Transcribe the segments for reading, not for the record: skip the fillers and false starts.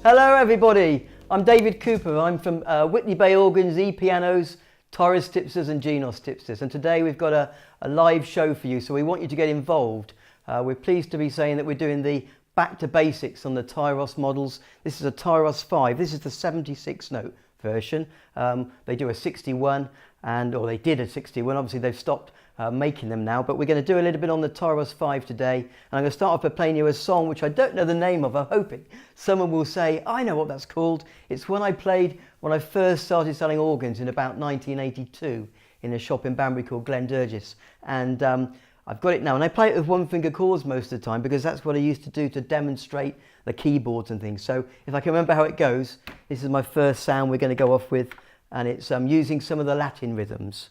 Hello everybody, I'm David Cooper. I'm from Whitney Bay Organs, ePianos, Tyros Tipsters and Genos Tipsters, and today we've got a live show for you, so we want you to get involved. We're pleased to be saying that we're doing the back to basics on the Tyros models. This is a Tyros 5, this is the 76 note version. They do a 61 or they did a 61, obviously they've stopped making them now, but we're going to do a little bit on the Tyros 5 today, and I'm going to start off by playing you a song which I don't know the name of. I'm hoping someone will say, I know what that's called. It's one I played when I first started selling organs in about 1982 in a shop in Banbury called Glendurgis, and I've got it now, and I play it with one finger chords most of the time because that's what I used to do to demonstrate the keyboards and things. So if I can remember how it goes, this is my first sound we're going to go off with, and it's using some of the Latin rhythms.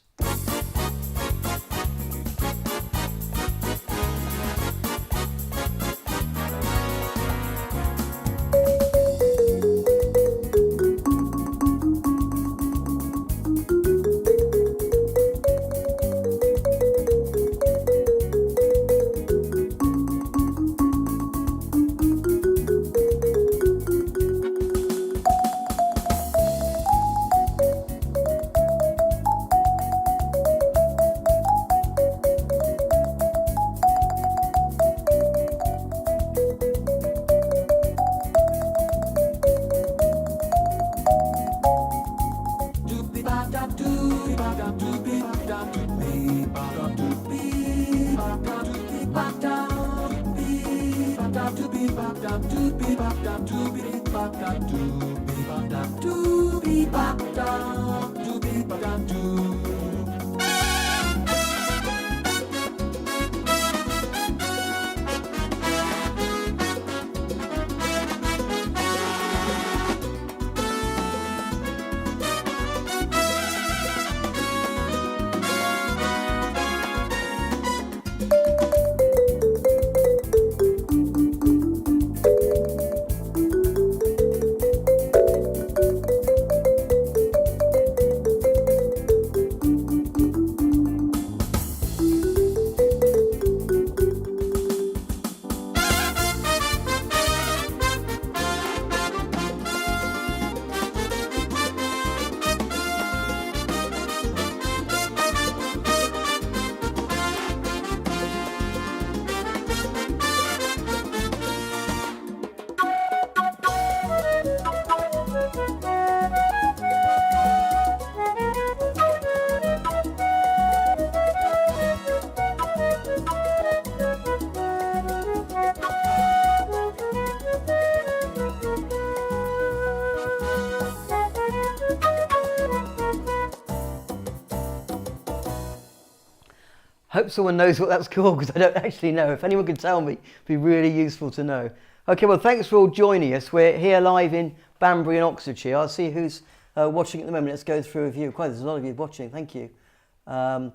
Hope someone knows what that's called because I don't actually know. If anyone could tell me, it'd be really useful to know. Okay, well, thanks for all joining us. We're here live in Banbury in Oxfordshire. I'll see who's watching at the moment. Let's go through a view. Quite, there's a lot of you watching. Thank you.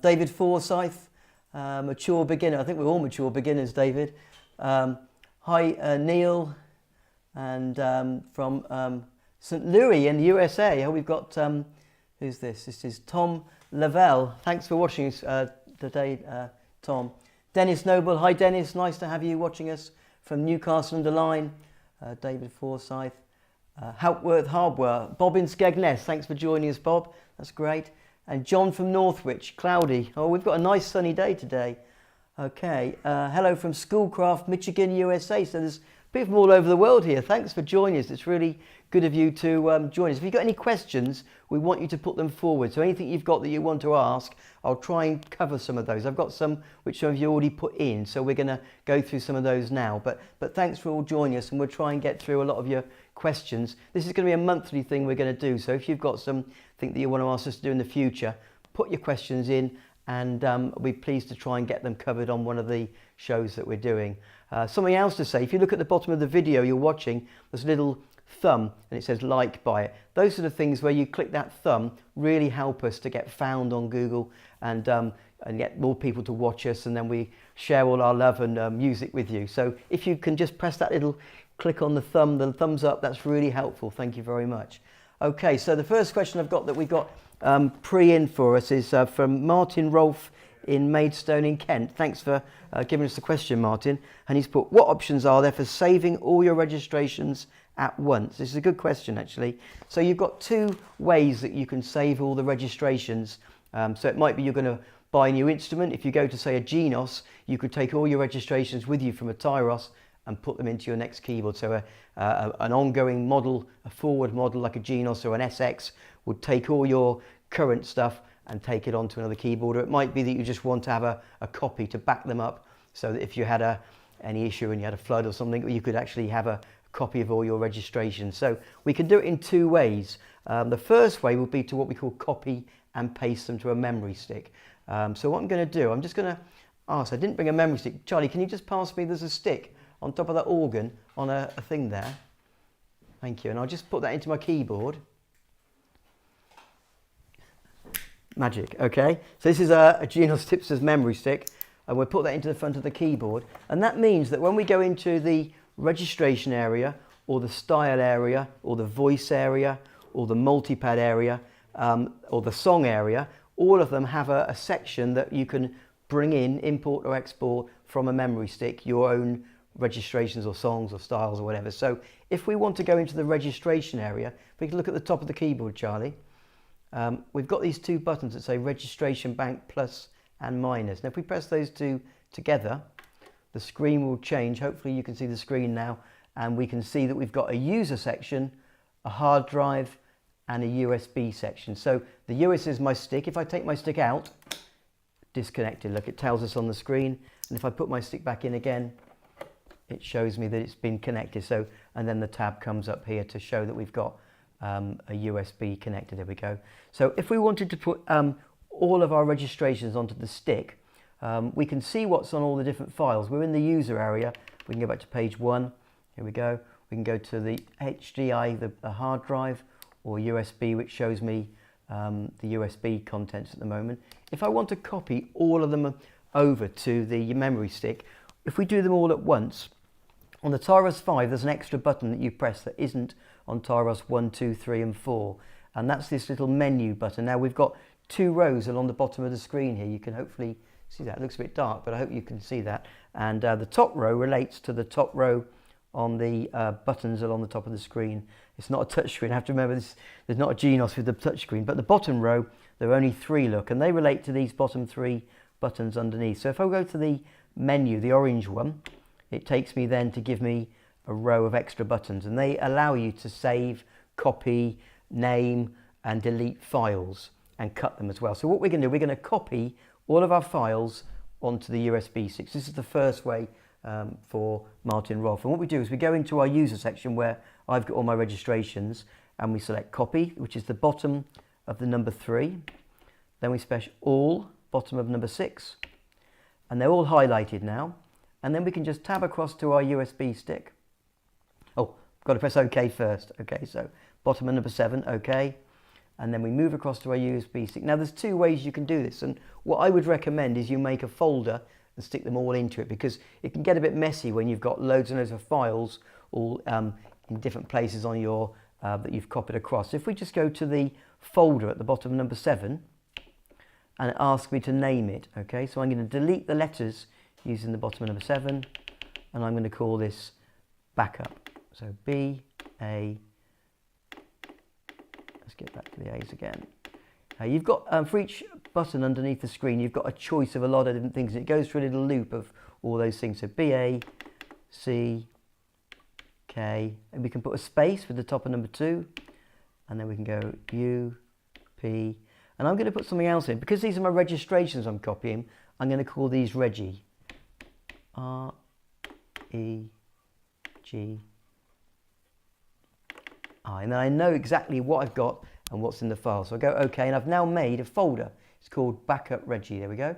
David Forsyth, mature beginner. I think we're all mature beginners, David. Hi, Neil, and from St. Louis in the USA. Oh, we've got, who's this? This is Tom Lavelle. Thanks for watching us today, Tom. Dennis Noble. Hi, Dennis. Nice to have you watching us from Newcastle-under-Lyme. David Forsyth. Houckworth Hardware. Bob in Skegness. Thanks for joining us, Bob. That's great. And John from Northwich. Cloudy. Oh, we've got a nice sunny day today. Okay. Hello from Schoolcraft, Michigan, USA. So there's people from all over the world here. Thanks for joining us. It's really good of you to join us. If you've got any questions, we want you to put them forward. So anything you've got that you want to ask, I'll try and cover some of those. I've got some which some of you already put in, so we're going to go through some of those now. But thanks for all joining us, and we'll try and get through a lot of your questions. This is going to be a monthly thing we're going to do, so if you've got something that you want to ask us to do in the future, put your questions in, and we'll be pleased to try and get them covered on one of the shows that we're doing. Something else to say, if you look at the bottom of the video you're watching, there's a little thumb and it says like by it. Those sort of things where you click that thumb really help us to get found on Google and get more people to watch us, and then we share all our love and music with you. So if you can just press that little click on the thumbs up, that's really helpful. Thank you very much. Okay, so the first question I've got that we've got in for us is from Martin Rolfe in Maidstone in Kent. Thanks for giving us the question, Martin. And he's put, what options are there for saving all your registrations at once? This is a good question, actually. So you've got two ways that you can save all the registrations. So it might be you're going to buy a new instrument. If you go to, say, a Genos, you could take all your registrations with you from a Tyros and put them into your next keyboard. So an ongoing model, a forward model like a Genos or an SX would take all your current stuff and take it onto another keyboard. Or it might be that you just want to have a copy to back them up, so that if you had any issue and you had a flood or something, you could actually have a copy of all your registrations. So we can do it in two ways. The first way would be to what we call copy and paste them to a memory stick. So what I'm going to do, I'm just going to ask, I didn't bring a memory stick. Charlie, can you just pass me, there's a stick on top of that organ on a thing there. Thank you. And I'll just put that into my keyboard. Magic, okay. So this is a Genos Tipsters memory stick, and we'll put that into the front of the keyboard. And that means that when we go into the registration area, or the style area, or the voice area, or the multipad area, or the song area, all of them have a section that you can bring in, import or export from a memory stick, your own registrations or songs or styles or whatever. So if we want to go into the registration area, we can look at the top of the keyboard, Charlie. We've got these two buttons that say registration bank plus and minus. Now if we press those two together, the screen will change. Hopefully you can see the screen now, and we can see that we've got a user section, a hard drive, and a USB section. So the US is my stick. If I take my stick out, disconnected, look, it tells us on the screen. And if I put my stick back in again, it shows me that it's been connected. So, and then the tab comes up here to show that we've got a USB connected. There we go. So if we wanted to put all of our registrations onto the stick, we can see what's on all the different files. We're in the user area. We can go back to page 1. Here we go. We can go to the HDI, the hard drive, or USB, which shows me the USB contents at the moment. If I want to copy all of them over to the memory stick, if we do them all at once, on the Tyros 5 there's an extra button that you press that isn't on Tyros 1, 2, 3 and 4, and that's this little menu button. Now we've got two rows along the bottom of the screen here. You can hopefully see that. It looks a bit dark, but I hope you can see that. And the top row relates to the top row on the buttons along the top of the screen. It's not a touch screen. I have to remember this, there's not a Genos with the touch screen, but the bottom row, there are only 3, look, and they relate to these bottom 3 buttons underneath. So if I go to the menu, the orange one, it takes me then to give me a row of extra buttons, and they allow you to save, copy, name and delete files and cut them as well. So what we're going to do, we're going to copy all of our files onto the USB sticks. This is the first way for Martin Rolfe. And what we do is we go into our user section where I've got all my registrations, and we select copy, which is the bottom of the number 3. Then we special all, bottom of number 6, and they're all highlighted now. And then we can just tab across to our USB stick. Oh, got to press OK first. Okay, so bottom of number 7, OK. And then we move across to our USB stick. Now there's two ways you can do this, and what I would recommend is you make a folder and stick them all into it, because it can get a bit messy when you've got loads and loads of files all in different places on your that you've copied across. So if we just go to the folder at the bottom of number 7 and ask me to name it, okay, so I'm going to delete the letters using the bottom of number 7, and I'm going to call this backup. So B-A, let's get back to the A's again. You've got, for each button underneath the screen, you've got a choice of a lot of different things. It goes through a little loop of all those things. So B-A, C, K, and we can put a space with the top of number 2, and then we can go U, P, and I'm going to put something else in. Because these are my registrations I'm copying, I'm going to call these Reggie. R, E, G, I. And then I know exactly what I've got and what's in the file. So I go OK, and I've now made a folder. It's called Backup Reggie. There we go.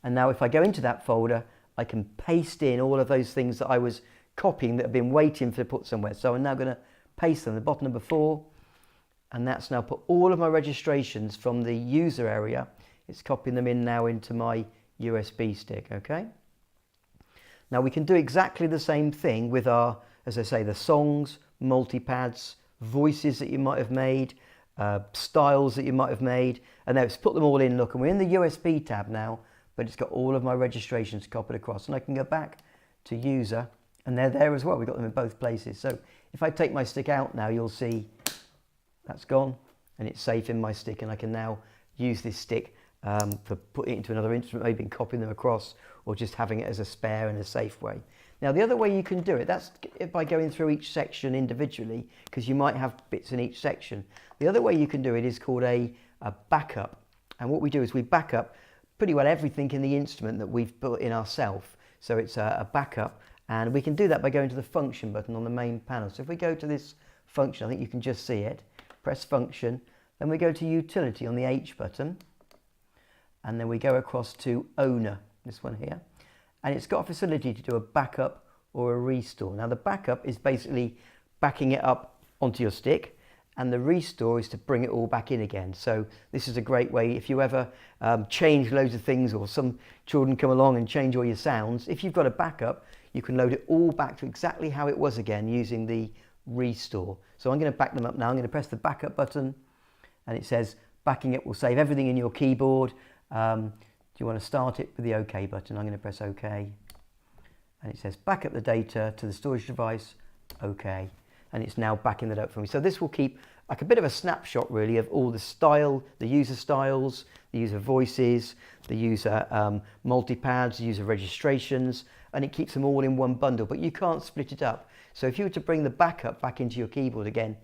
And now if I go into that folder, I can paste in all of those things that I was copying that have been waiting to put somewhere. So I'm now going to paste them, the button number 4, and that's now put all of my registrations from the user area. It's copying them in now into my USB stick, okay? Now we can do exactly the same thing with our, as I say, the songs, multipads, voices that you might have made, styles that you might have made, and let's put them all in. Look, and we're in the USB tab now, but it's got all of my registrations copied across, and I can go back to user, and they're there as well. We've got them in both places. So if I take my stick out now, you'll see that's gone, and it's safe in my stick, and I can now use this stick for putting it into another instrument, maybe copying them across, or just having it as a spare in a safe way. Now the other way you can do it, that's by going through each section individually, because you might have bits in each section. The other way you can do it is called a backup, and what we do is we back up pretty well everything in the instrument that we've built in ourselves. So it's a backup, and we can do that by going to the function button on the main panel. So if we go to this function, I think you can just see it, press function, then we go to utility on the H button, and then we go across to owner, this one here, and it's got a facility to do a backup or a restore. Now the backup is basically backing it up onto your stick, and the restore is to bring it all back in again. So this is a great way if you ever change loads of things, or some children come along and change all your sounds. If you've got a backup, you can load it all back to exactly how it was again using the restore. So I'm going to back them up now. I'm going to press the backup button, and it says backing it will save everything in your keyboard. Do you want to start it with the OK button? I'm going to press OK, and it says back up the data to the storage device, OK, and it's now backing that up for me. So this will keep like a bit of a snapshot really of all the style, the user styles, the user voices, the user multipads, the user registrations, and it keeps them all in one bundle, but you can't split it up. So if you were to bring the backup back into your keyboard again,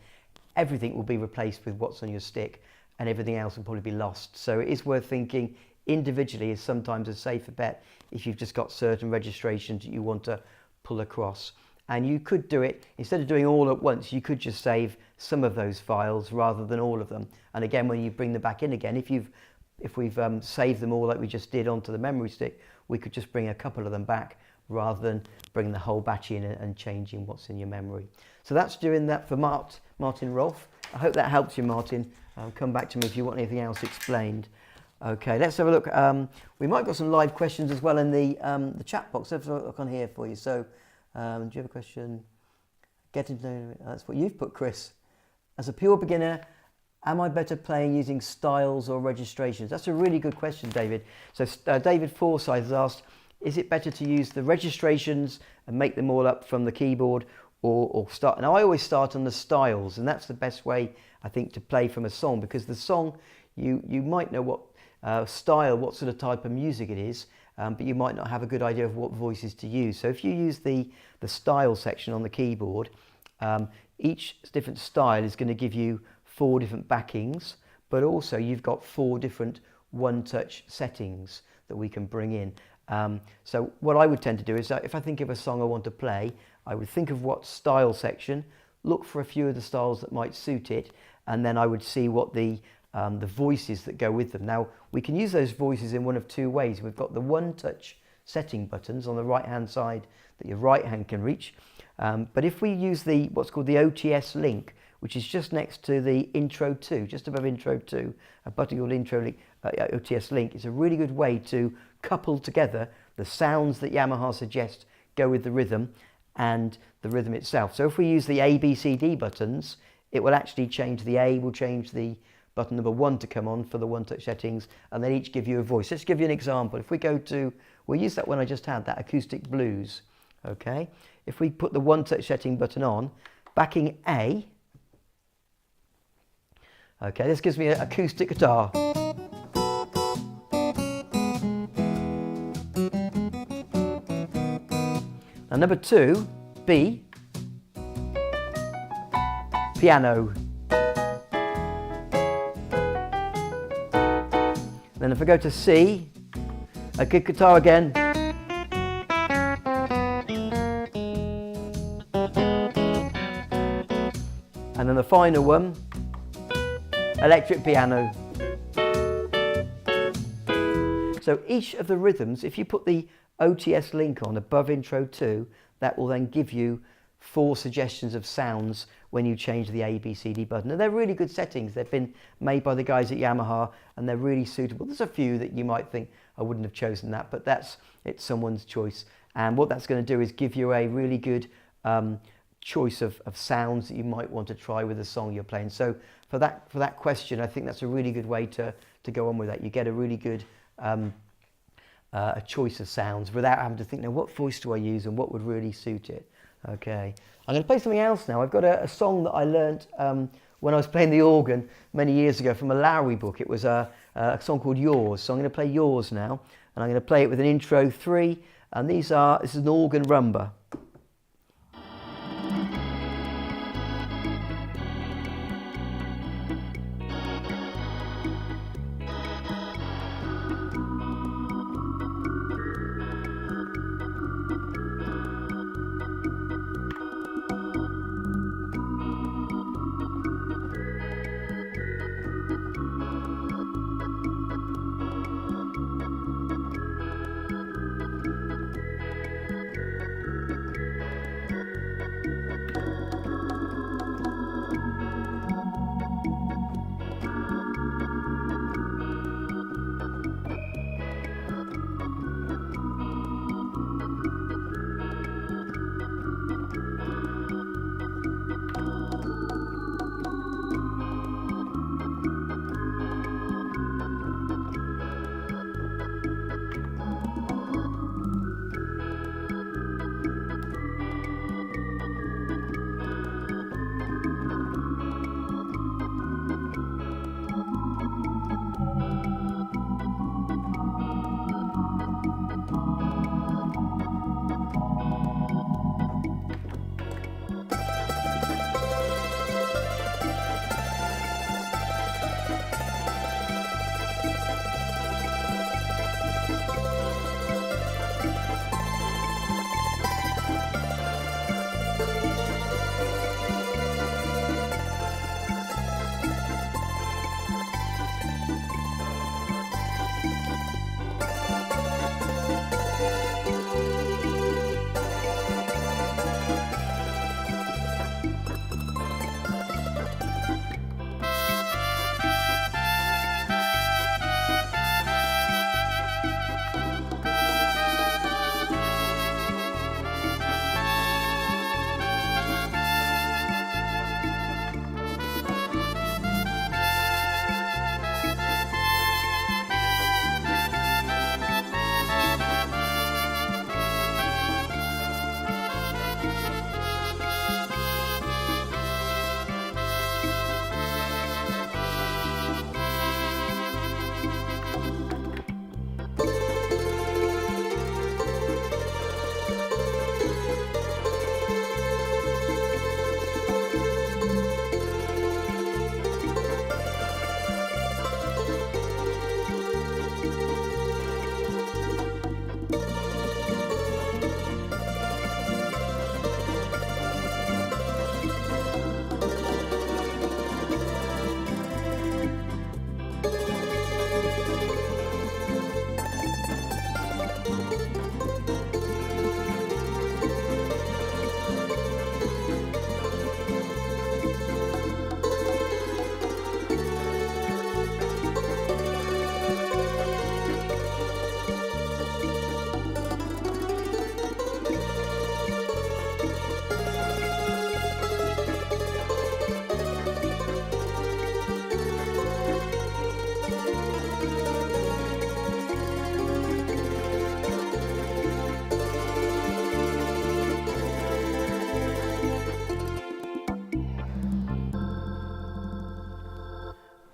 everything will be replaced with what's on your stick, and everything else will probably be lost. So it is worth thinking individually is sometimes a safer bet if you've just got certain registrations that you want to pull across. And you could do it, instead of doing all at once, you could just save some of those files rather than all of them. And again, when you bring them back in again, if we've saved them all like we just did onto the memory stick, we could just bring a couple of them back rather than bring the whole batch in and changing what's in your memory. So that's doing that for Martin Rolfe. I hope that helps you, Martin. Come back to me if you want anything else explained. Okay, let's have a look. We might have got some live questions as well in the chat box. Let's have a look on here for you. So, do you have a question? Getting to know, that's what you've put, Chris. As a pure beginner, am I better playing using styles or registrations? That's a really good question, David. So David Forsyth has asked, is it better to use the registrations and make them all up from the keyboard, or start? Now I always start on the styles, and that's the best way I think to play from a song, because the song, you might know what style, what sort of type of music it is, but you might not have a good idea of what voices to use. So if you use the style section on the keyboard, each different style is going to give you 4 different backings, but also you've got 4 different one-touch settings that we can bring in. So what I would tend to do is if I think of a song I want to play, I would think of what style section, look for a few of the styles that might suit it, and then I would see what the voices that go with them. Now we can use those voices in one of 2 ways. We've got the one-touch setting buttons on the right-hand side that your right hand can reach, but if we use what's called the OTS link, which is just next to the Intro 2, just above Intro 2, a button called Intro link, OTS link, is a really good way to couple together the sounds that Yamaha suggests go with the rhythm and the rhythm itself. So if we use the A, B, C, D buttons, it will actually change the A, will change the button number 1 to come on for the one-touch settings, and they each give you a voice. Let's give you an example. If we go to, we'll use that one I just had, that acoustic blues, okay? If we put the one-touch setting button on, backing A, okay, this gives me an acoustic guitar. Now number 2, B, piano. Then if I go to C, a good guitar again. And then the final one, electric piano. So each of the rhythms, if you put the OTS link on above Intro 2, that will then give you 4 suggestions of sounds when you change the A, B, C, D button. And they're really good settings. They've been made by the guys at Yamaha, and they're really suitable. There's a few that you might think, I wouldn't have chosen that, but it's someone's choice. And what that's going to do is give you a really good choice of sounds that you might want to try with the song you're playing. So for that question, I think that's a really good way to go on with that. You get a really good a choice of sounds without having to think, now what voice do I use and what would really suit it? Okay, I'm going to play something else now. I've got a song that I learnt when I was playing the organ many years ago from a Lowry book. It was a song called Yours. So I'm going to play Yours now, and I'm going to play it with an intro 3, and this is an organ rumba.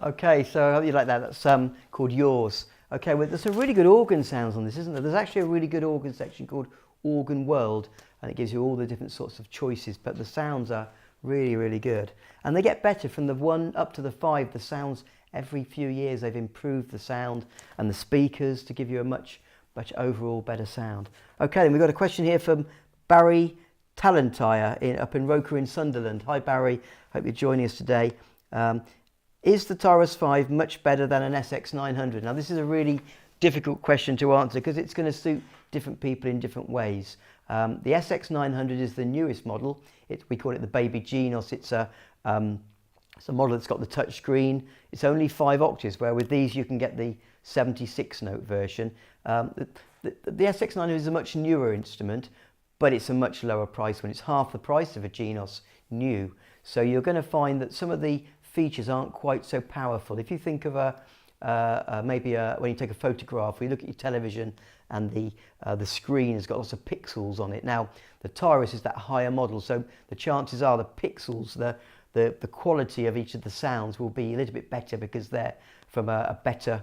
Okay, so I hope you like that. That's called Yours. Okay, well, there's some really good organ sounds on this, isn't there? There's actually a really good organ section called Organ World, and it gives you all the different sorts of choices, but the sounds are really, really good. And they get better from the 1 up to the 5. The sounds, every few years, they've improved the sound and the speakers to give you a much overall better sound. Okay, then we've got a question here from Barry Talentire up in Roker in Sunderland. Hi, Barry. Hope you're joining us today. Is the Tyros 5 much better than an SX900? Now, this is a really difficult question to answer because it's going to suit different people in different ways. The SX900 is the newest model. We call it the Baby Genos. It's a model that's got the touch screen. It's only 5 octaves, where with these you can get the 76 note version. The SX900 is a much newer instrument, but it's a much lower price when it's half the price of a Genos new. So you're going to find that some of the features aren't quite so powerful. If you think of when you take a photograph, or you look at your television and the screen has got lots of pixels on it. Now the Tyros is that higher model, so the chances are the pixels, the quality of each of the sounds will be a little bit better because they're from a better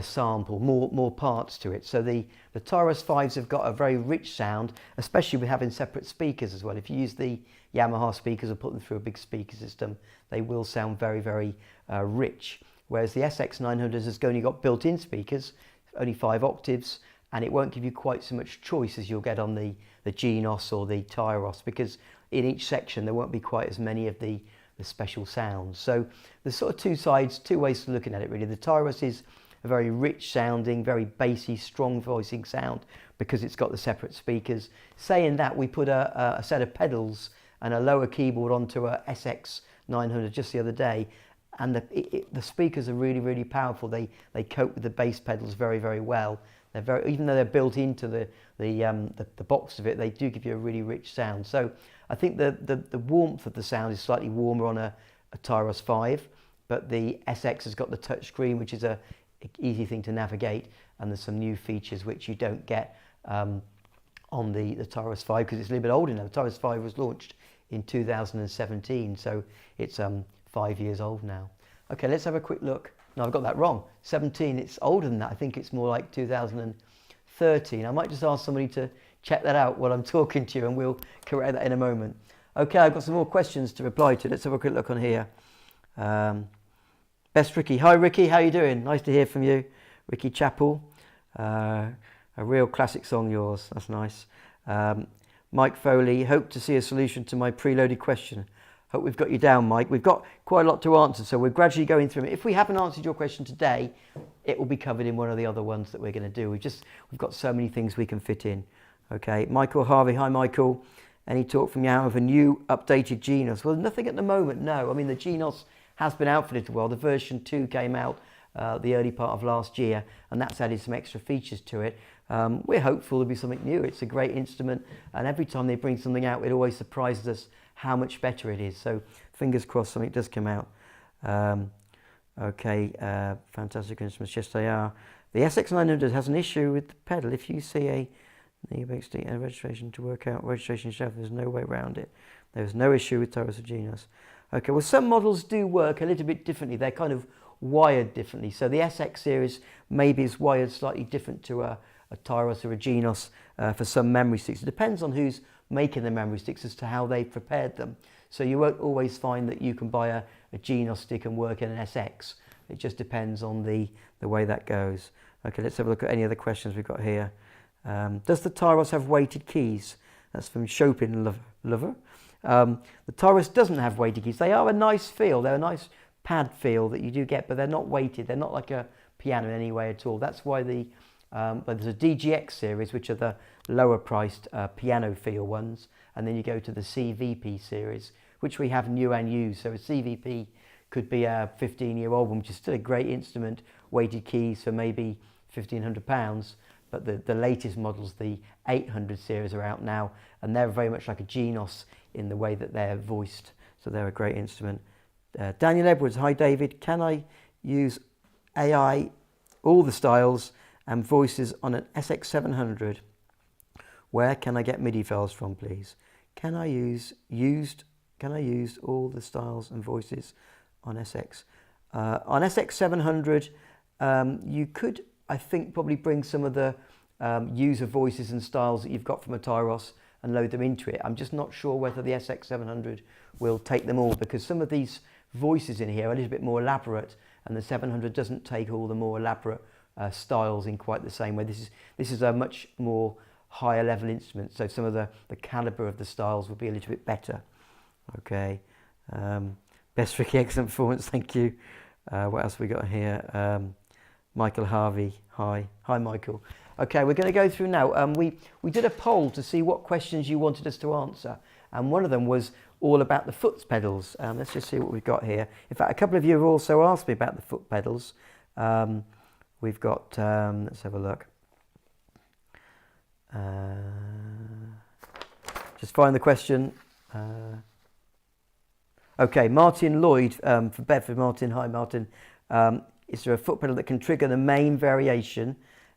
sample, more parts to it. So the Tyros 5s have got a very rich sound, especially with having separate speakers as well. If you use the Yamaha speakers or put them through a big speaker system, they will sound very, very rich. Whereas the SX900 has only got built-in speakers, only 5 octaves, and it won't give you quite so much choice as you'll get on the Genos or the Tyros, because in each section there won't be quite as many of the special sounds. So there's sort of two ways to looking at it really. The Tyros is a very rich sounding, very bassy, strong voicing sound because it's got the separate speakers. Saying that, we put a set of pedals and a lower keyboard onto a SX900 just the other day, and the speakers are really, really powerful. They cope with the bass pedals very, very well. Even though they're built into the box of it, they do give you a really rich sound. So I think the warmth of the sound is slightly warmer on a Tyros 5, but the SX has got the touch screen, which is a easy thing to navigate, and there's some new features which you don't get on the Tyros 5 because it's a little bit older now. The Tyros 5 was launched in 2017, so it's 5 years old now. Okay, let's have a quick look. No, I've got that wrong. 17, it's older than that. I think it's more like 2013. I might just ask somebody to check that out while I'm talking to you, and we'll correct that in a moment. Okay, I've got some more questions to reply to. Let's have a quick look on here. Best Ricky. Hi Ricky, how you doing? Nice to hear from you. Ricky Chappell. A real classic song, yours. That's nice. Mike Foley, hope to see a solution to my preloaded question. Hope we've got you down, Mike. We've got quite a lot to answer, so we're gradually going through it. If we haven't answered your question today, it will be covered in one of the other ones that we're going to do. We've got so many things we can fit in. Okay, Michael Harvey. Hi Michael. Any talk from you of a new updated Genos? Well, nothing at the moment, no. I mean, the Genos has been out for a little while. The version 2 came out the early part of last year, and that's added some extra features to it. We're hopeful there'll be something new. It's a great instrument, and every time they bring something out, it always surprises us how much better it is. So fingers crossed something does come out. Fantastic instruments. Yes, they are. The SX900 has an issue with the pedal. If you see a registration to work out registration yourself, there's no way around it. There's no issue with Tyros or Genos. Okay, well, some models do work a little bit differently. They're kind of wired differently. So the SX series maybe is wired slightly different to a Tyros or a Genos for some memory sticks. It depends on who's making the memory sticks as to how they've prepared them. So you won't always find that you can buy a Genos stick and work in an SX. It just depends on the way that goes. Okay, let's have a look at any other questions we've got here. Does the Tyros have weighted keys? That's from Chopin Lover. The Tyros doesn't have weighted keys. They are a nice feel. They're a nice pad feel that you do get, but they're not weighted. They're not like a piano in any way at all. That's why there's a DGX series, which are the lower priced piano feel ones, and then you go to the CVP series, which we have new and used. So a CVP could be a 15-year-old one, which is still a great instrument, weighted keys for maybe £1,500, but the latest models, the 800 series, are out now, and they're very much like a Genos in the way that they're voiced, so they're a great instrument. Daniel Edwards, hi David, can I use AI, all the styles and voices on an SX700? Where can I get MIDI files from, please? Can I use all the styles and voices on SX? On SX700, you could, I think, probably bring some of the user voices and styles that you've got from a Tyros and load them into it. I'm just not sure whether the SX700 will take them all, because some of these voices in here are a little bit more elaborate, and the 700 doesn't take all the more elaborate styles in quite the same way. This is a much more higher level instrument, so some of the caliber of the styles will be a little bit better. Okay, Best Ricky, excellent performance, thank you. What else have we got here? Michael Harvey, hi Michael. Okay, we're going to go through now. We did a poll to see what questions you wanted us to answer, and one of them was all about the foot pedals. Let's just see what we've got here. In fact, a couple of you have also asked me about the foot pedals. We've got, let's have a look. Just find the question. Okay, Martin Lloyd for Bedford. Martin, hi Martin. Is there a foot pedal that can trigger the main variation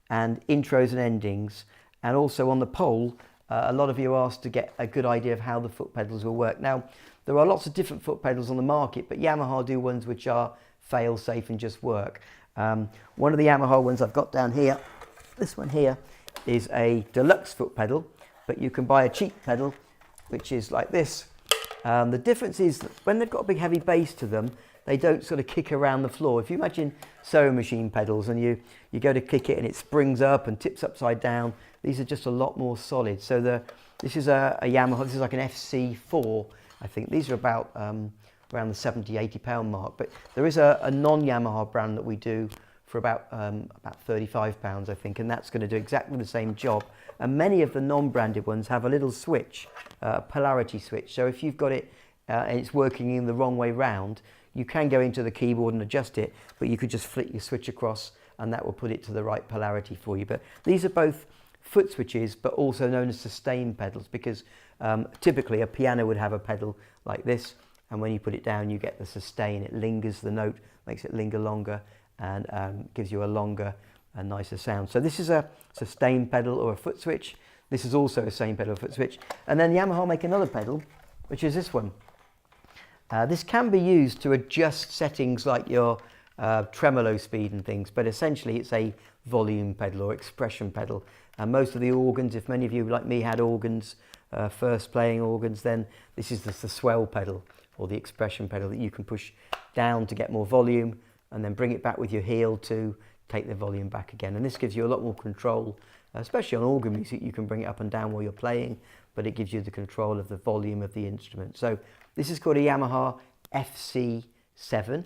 and intros and endings? And also on the poll, a lot of you asked to get a good idea of how the foot pedals will work. Now, there are lots of different foot pedals on the market, but Yamaha do ones which are fail-safe and just work. One of the Yamaha ones I've got down here, this one here, is a deluxe foot pedal, but you can buy a cheap pedal, which is like this. The difference is that when they've got a big heavy bass to them, they don't sort of kick around the floor. If you imagine sewing machine pedals and you go to kick it and it springs up and tips upside down, these are just a lot more solid. So this is a Yamaha, this is like an FC4, I think. These are about around the 70, 80 pound mark, but there is a non-Yamaha brand that we do for about 35 pounds, I think, and that's going to do exactly the same job. And many of the non-branded ones have a little switch, a polarity switch. So if you've got it and it's working in the wrong way round, you can go into the keyboard and adjust it, but you could just flick your switch across and that will put it to the right polarity for you. But these are both foot switches, but also known as sustain pedals, because typically a piano would have a pedal like this, and when you put it down, you get the sustain. It lingers the note, makes it linger longer, and gives you a longer and nicer sound. So this is a sustain pedal or a foot switch. This is also a sustain pedal or foot switch. And then Yamaha make another pedal, which is this one. This can be used to adjust settings like your tremolo speed and things, but essentially it's a volume pedal or expression pedal. And most of the organs, if many of you like me had organs, first playing organs, then this is the swell pedal or the expression pedal that you can push down to get more volume and then bring it back with your heel to take the volume back again. And this gives you a lot more control, especially on organ music. You can bring it up and down while you're playing, but it gives you the control of the volume of the instrument. So this is called a Yamaha FC7,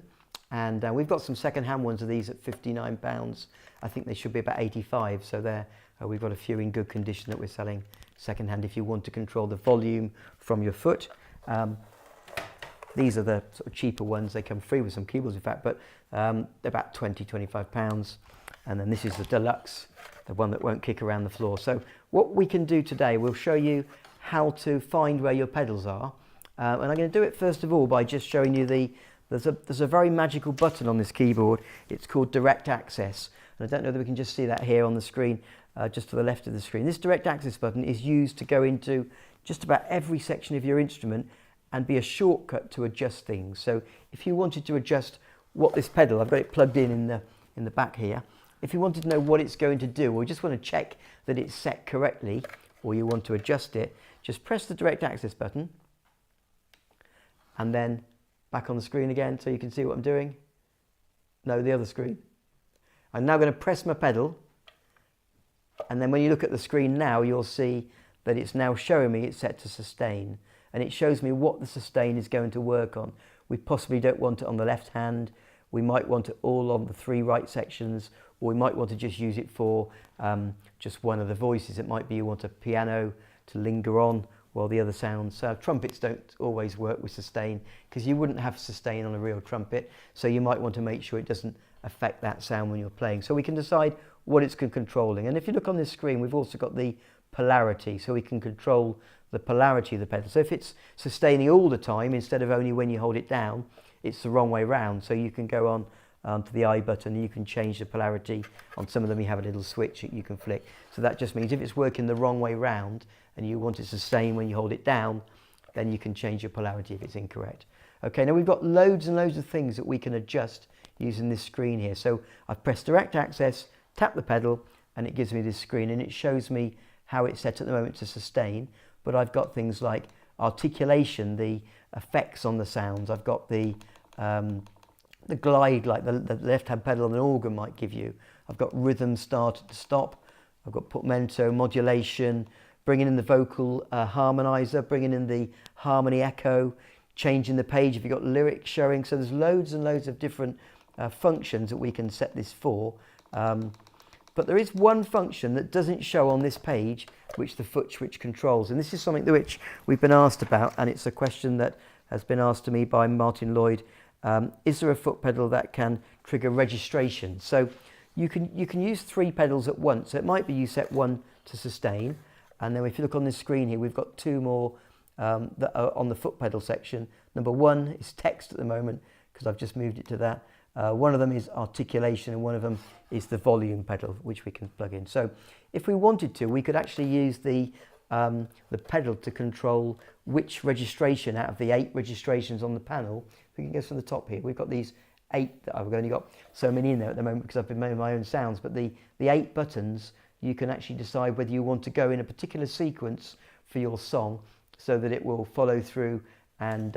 and we've got some second-hand ones of these at £59. I think they should be about 85, so there we've got a few in good condition that we're selling second-hand if you want to control the volume from your foot. These are the sort of cheaper ones. They come free with some keyboards, in fact, but they're about £20–25. And then this is the deluxe, the one that won't kick around the floor. So what we can do today, we'll show you how to find where your pedals are. And I'm going to do it first of all by just showing you there's a very magical button on this keyboard. It's called Direct Access. And I don't know whether we can just see that here on the screen, just to the left of the screen. This Direct Access button is used to go into just about every section of your instrument and be a shortcut to adjust things. So if you wanted to adjust what this pedal, I've got it plugged in the back here. If you wanted to know what it's going to do, or you just want to check that it's set correctly, or you want to adjust it, just press the Direct Access button and then back on the screen again so you can see what I'm doing. No, the other screen. I'm now going to press my pedal, and then when you look at the screen now, you'll see that it's now showing me it's set to sustain, and it shows me what the sustain is going to work on. We possibly don't want it on the left hand, we might want it all on the 3 right sections, or we might want to just use it for just one of the voices. It might be you want a piano to linger on while the other sounds. Trumpets don't always work with sustain because you wouldn't have sustain on a real trumpet, so you might want to make sure it doesn't affect that sound when you're playing. So we can decide what it's controlling. And if you look on this screen, we've also got the polarity, so we can control the polarity of the pedal. So if it's sustaining all the time instead of only when you hold it down, it's the wrong way round. So you can go on to the I button and you can change the polarity. On some of them you have a little switch that you can flick. So that just means if it's working the wrong way round and you want it to sustain when you hold it down, then you can change your polarity if it's incorrect. Okay, now we've got loads and loads of things that we can adjust using this screen here. So I've pressed Direct Access, tap the pedal, and it gives me this screen, and it shows me how it's set at the moment to sustain. But I've got things like articulation, the effects on the sounds. I've got the glide, like the left-hand pedal on an organ might give you. I've got rhythm, start to stop. I've got portamento, modulation, bringing in the vocal harmonizer, bringing in the harmony echo, changing the page if you've got lyrics showing. So there's loads and loads of different functions that we can set this for. But there is one function that doesn't show on this page, which the foot switch controls. And this is something which we've been asked about, and it's a question that has been asked to me by Martin Lloyd. Is there a foot pedal that can trigger registration? So you can use 3 pedals at once. So it might be you set 1 to sustain, and then if you look on this screen here, we've got 2 more that are on the foot pedal section. Number 1 is text at the moment because I've just moved it to that. One of them is articulation, and one of them is the volume pedal, which we can plug in. So if we wanted to, we could actually use the pedal to control which registration out of the 8 registrations on the panel. We can go from the top here. We've got these 8 that I've only got so many in there at the moment because I've been making my own sounds, but the 8 buttons, you can actually decide whether you want to go in a particular sequence for your song so that it will follow through and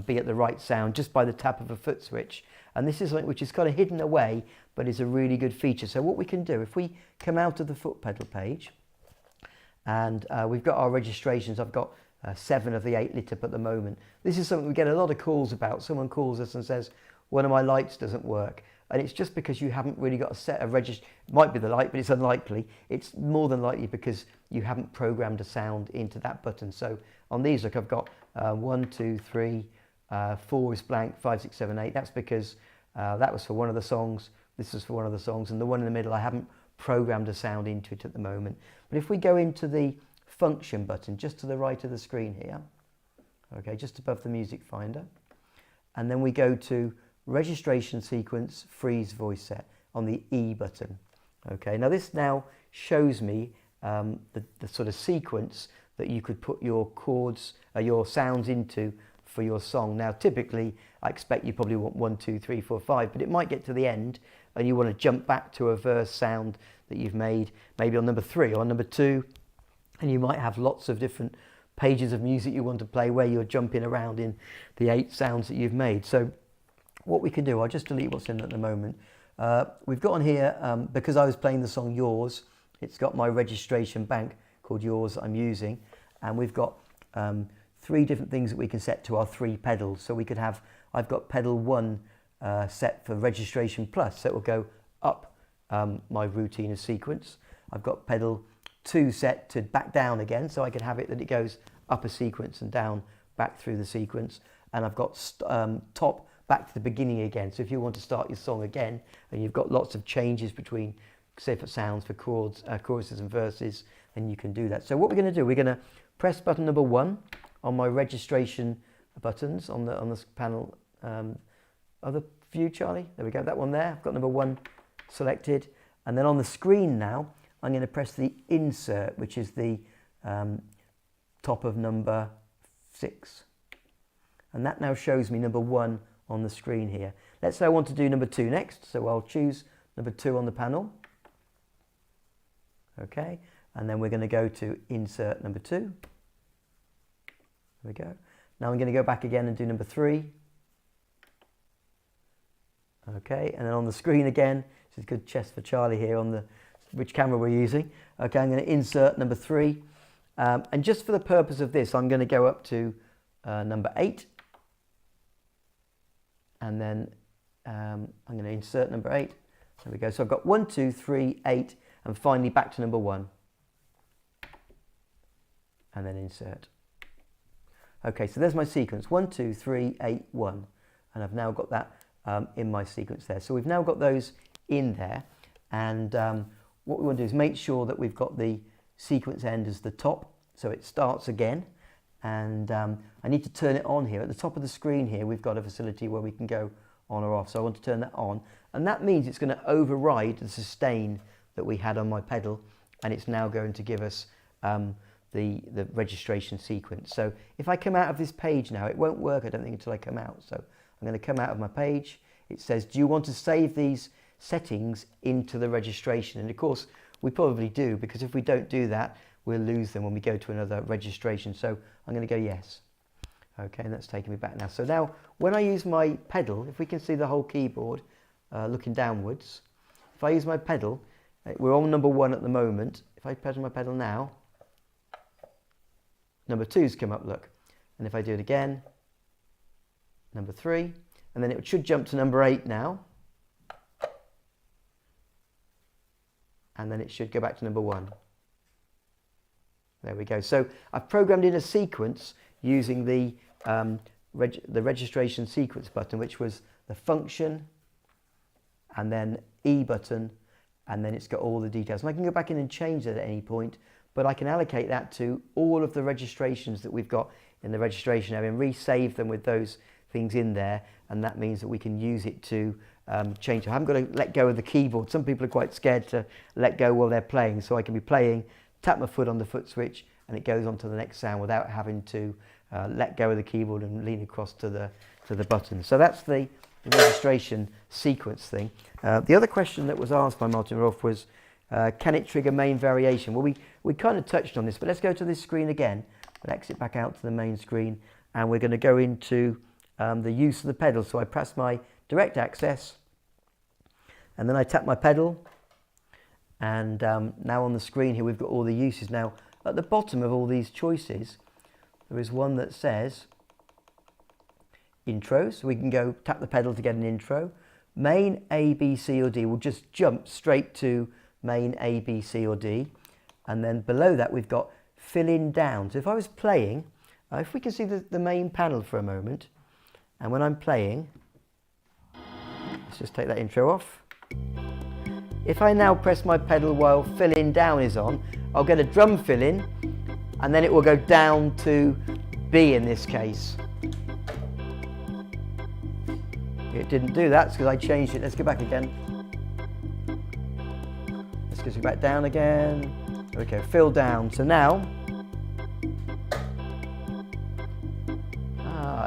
be at the right sound just by the tap of a foot switch. And this is something which is kind of hidden away, but is a really good feature. So what we can do, if we come out of the foot pedal page, and we've got our registrations, I've got 7 of the 8 lit up at the moment. This is something we get a lot of calls about. Someone calls us and says, one of my lights doesn't work. And it's just because you haven't really got a set of registration. It might be the light, but it's unlikely. It's more than likely because you haven't programmed a sound into that button. So on these, look, I've got 1, 2, 3, 4 is blank, 5, 6, 7, 8. That's because that was for one of the songs. This was for one of the songs. And the one in the middle, I haven't programmed a sound into it at the moment. But if we go into the function button just to the right of the screen here, okay, just above the music finder, and then we go to registration sequence freeze voice set on the E button. Okay, now this now shows me the sort of sequence that you could put your chords, your sounds into for your song. Now typically I expect you probably want 1, 2, 3, 4, 5, but it might get to the end and you want to jump back to a verse sound that you've made maybe on number 3 or on number 2, and you might have lots of different pages of music you want to play where you're jumping around in the 8 sounds that you've made. So what we can do, I'll just delete what's in at the moment. We've got on here, because I was playing the song Yours, it's got my registration bank called Yours that I'm using, and we've got 3 different things that we can set to our 3 pedals. So we could have, I've got pedal 1 set for registration plus, so it will go up my routine of sequence. I've got pedal 2 set to back down again, so I can have it that it goes up a sequence and down back through the sequence. And I've got top back to the beginning again. So if you want to start your song again and you've got lots of changes between, say, for sounds for chords, choruses and verses, then you can do that. So what we're going to do, we're going to press button number 1 on my registration buttons on the panel. Other view, Charlie, there we go, that one there. I've got number 1 selected, and then on the screen now I'm going to press the insert, which is the top of number 6, and that now shows me number 1 on the screen here. Let's say I want to do number 2 next, so I'll choose number 2 on the panel. Okay, and then we're going to go to insert number 2. There we go. Now I'm going to go back again and do number 3. Okay, and then on the screen again, this is good chest for Charlie here on the which camera we're using. Okay, I'm going to insert number 3, and just for the purpose of this, I'm going to go up to number 8, and then I'm going to insert number 8. There we go. So I've got 1, 2, 3, 8, and finally back to number 1, and then insert. Okay, so there's my sequence: 1, 2, 3, 8, 1, and I've now got that in my sequence there. So we've now got those in there, and what we want to do is make sure that we've got the sequence end as the top, so it starts again. And I need to turn it on here. At the top of the screen here, we've got a facility where we can go on or off. So I want to turn that on. And that means it's going to override the sustain that we had on my pedal. And it's now going to give us the registration sequence. So if I come out of this page now, it won't work, I don't think, until I come out. So I'm going to come out of my page. It says, do you want to save these settings into the registration? And of course, we probably do, because if we don't do that, we'll lose them when we go to another registration. So I'm going to go yes. Okay, and that's taking me back now. So now when I use my pedal, if we can see the whole keyboard looking downwards, if I use my pedal, we're on number 1 at the moment. If I press my pedal now, number 2's come up, look. And if I do it again, number 3, and then it should jump to number 8 now. and then it should go back to number 1. There we go. So I've programmed in a sequence using the registration sequence button, which was the function and then E button, and then it's got all the details. And I can go back in and change that at any point, but I can allocate that to all of the registrations that we've got in the registration area and resave them with those things in there, and that means that we can use it to change. I haven't got to let go of the keyboard. Some people are quite scared to let go while they're playing, so I can be playing, tap my foot on the foot switch, and it goes on to the next sound without having to let go of the keyboard and lean across to the button. So that's the registration sequence thing. The other question that was asked by Martin Rolfe was, can it trigger main variation? Well, we kind of touched on this, but let's go to this screen again. We'll exit back out to the main screen, and we're going to go into the use of the pedal. So I press my direct access, and then I tap my pedal, and now on the screen here we've got all the uses. Now at the bottom of all these choices there is one that says intro, so we can go tap the pedal to get an intro. Main A, B, C or D will just jump straight to main A, B, C or D, and then below that we've got fill in down. So if I was playing, if we can see the main panel for a moment, and when I'm playing, let's just take that intro off. If I now press my pedal while fill in down is on, I'll get a drum fill in, and then it will go down to B in this case. It didn't do that because I changed it. Let's go back again. Let's go back down again. Okay, fill down. So now